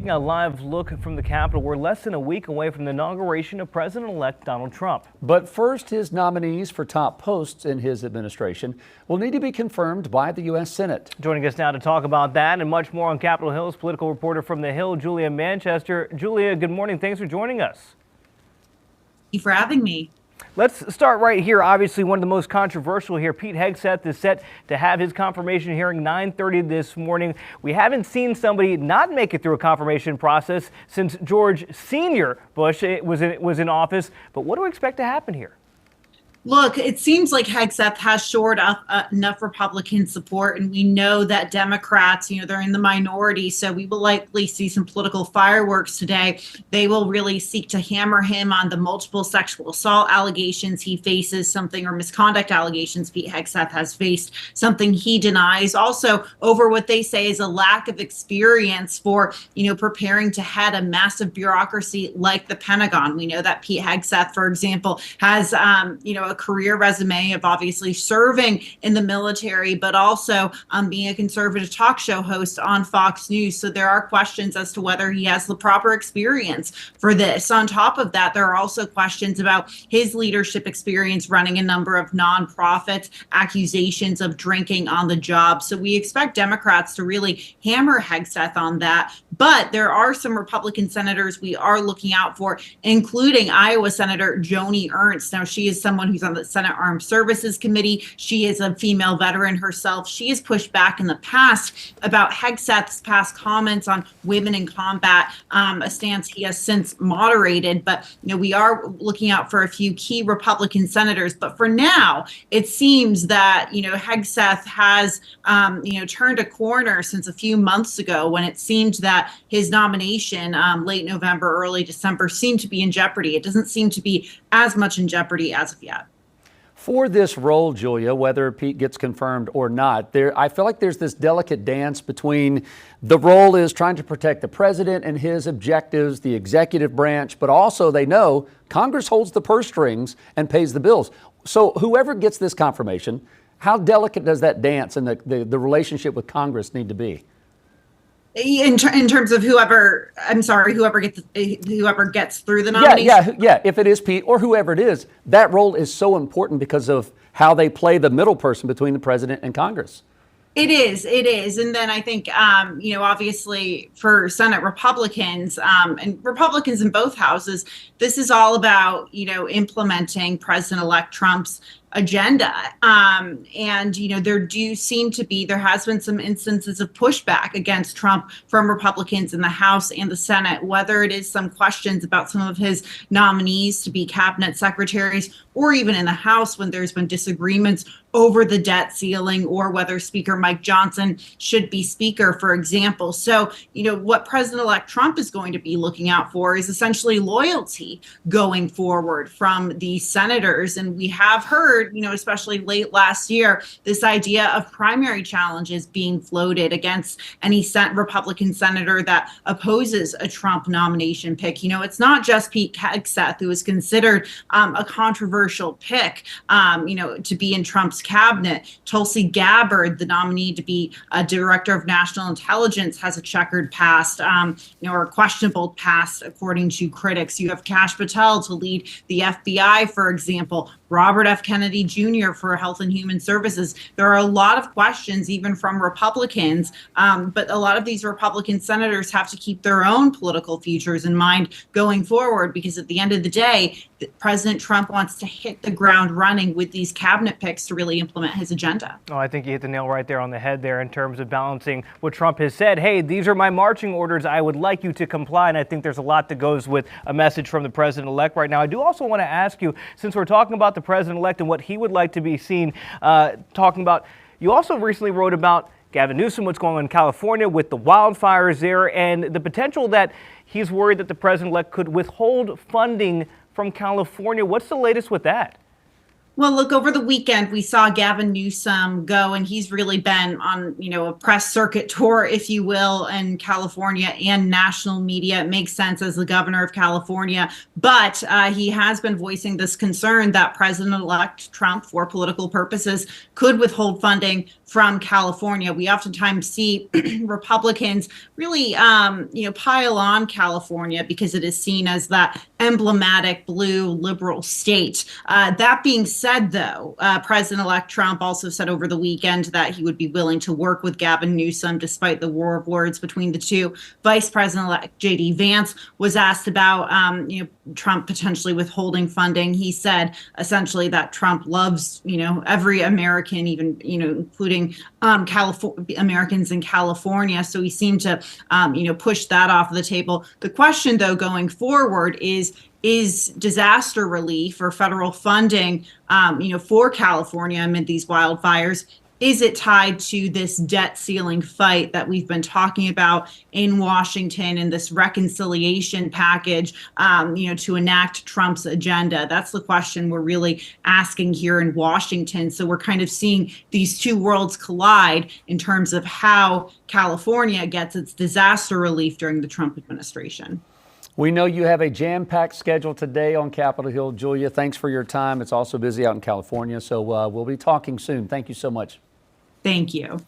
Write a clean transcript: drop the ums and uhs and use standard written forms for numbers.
A live look from the Capitol. We're less than a week away from the inauguration of President-elect Donald Trump. But first, his nominees for top posts in his administration will need to be confirmed by the U.S. Senate. Joining us now to talk about that and much more on Capitol Hill's political reporter from the Hill, Julia Manchester. Julia, good morning. Thanks for joining us. Thank you for having me. Let's start right here. Obviously, one of the most controversial here. Pete Hegseth is set to have his confirmation hearing 9:30 this morning. We haven't seen somebody not make it through a confirmation process since George Sr. Bush was in office. But what do we expect to happen here? Look, it seems like Hegseth has shored up enough Republican support, and we know that Democrats, they're in the minority, so we will likely see some political fireworks today. They will really seek to hammer him on the multiple sexual assault allegations he faces, or misconduct allegations Pete Hegseth has faced, something he denies. Also, over what they say is a lack of experience for, preparing to head a massive bureaucracy like the Pentagon. We know that Pete Hegseth, for example, has, a career resume of obviously serving in the military, but also being a conservative talk show host on Fox News. So there are questions as to whether he has the proper experience for this. On top of that, there are also questions about his leadership experience running a number of nonprofits, accusations of drinking on the job. So we expect Democrats to really hammer Hegseth on that. But there are some Republican senators we are looking out for, including Iowa Senator Joni Ernst. Now, she is someone who's on the Senate Armed Services Committee. She is a female veteran herself. She has pushed back in the past about Hegseth's past comments on women in combat, a stance he has since moderated. But, we are looking out for a few key Republican senators. But for now, it seems that, Hegseth has, turned a corner since a few months ago when it seemed that his nomination late November, early December seemed to be in jeopardy. It doesn't seem to be as much in jeopardy as of yet. For this role, Julia, whether Pete gets confirmed or not, I feel like there's this delicate dance between the role is trying to protect the president and his objectives, the executive branch, but also they know Congress holds the purse strings and pays the bills. So whoever gets this confirmation, how delicate does that dance and the relationship with Congress need to be? In terms of whoever gets through the nomination. Yeah. If it is Pete or whoever it is, that role is so important because of how they play the middle person between the president and Congress. It is. And then I think, obviously for Senate Republicans and Republicans in both houses, this is all about, implementing President-elect Trump's agenda. There has been some instances of pushback against Trump from Republicans in the House and the Senate, whether it is some questions about some of his nominees to be cabinet secretaries, or even in the House when there's been disagreements over the debt ceiling or whether Speaker Mike Johnson should be Speaker, for example. So, what President-elect Trump is going to be looking out for is essentially loyalty going forward from these senators. And we have heard, especially late last year, this idea of primary challenges being floated against any Republican senator that opposes a Trump nomination pick. It's not just Pete Hegseth, who is considered a controversial pick, to be in Trump's cabinet. Tulsi Gabbard, the nominee to be a director of national intelligence, has a checkered past, or a questionable past, according to critics. You have Kash Patel to lead the FBI, for example. Robert F. Kennedy Jr. for Health and Human Services. There are a lot of questions, even from Republicans, but a lot of these Republican senators have to keep their own political futures in mind going forward, because at the end of the day, President Trump wants to hit the ground running with these cabinet picks to really implement his agenda. Oh, I think you hit the nail right there on the head there in terms of balancing what Trump has said. Hey, these are my marching orders. I would like you to comply. And I think there's a lot that goes with a message from the president-elect right now. I do also want to ask you, since we're talking about the president-elect and what he would like to be seen talking about, you also recently wrote about Gavin Newsom, what's going on in California with the wildfires there, and the potential that he's worried that the president-elect could withhold funding from California. What's the latest with that? Well, look, over the weekend, we saw Gavin Newsom go, and he's really been on, a press circuit tour, if you will, in California and national media. It makes sense as the governor of California. But he has been voicing this concern that President-elect Trump, for political purposes, could withhold funding from California. We oftentimes see Republicans really, pile on California because it is seen as that emblematic blue liberal state. That being said, though, President-elect Trump also said over the weekend that he would be willing to work with Gavin Newsom despite the war of words between the two. Vice President-elect J.D. Vance was asked about, Trump potentially withholding funding. He said essentially that Trump loves, every American, even, including Americans in California. So he seemed to, push that off the table. The question, though, going forward is disaster relief or federal funding, for California amid these wildfires, is it tied to this debt ceiling fight that we've been talking about in Washington and this reconciliation package, to enact Trump's agenda? That's the question we're really asking here in Washington. So we're kind of seeing these two worlds collide in terms of how California gets its disaster relief during the Trump administration. We know you have a jam-packed schedule today on Capitol Hill. Julia, thanks for your time. It's also busy out in California, so we'll be talking soon. Thank you so much. Thank you.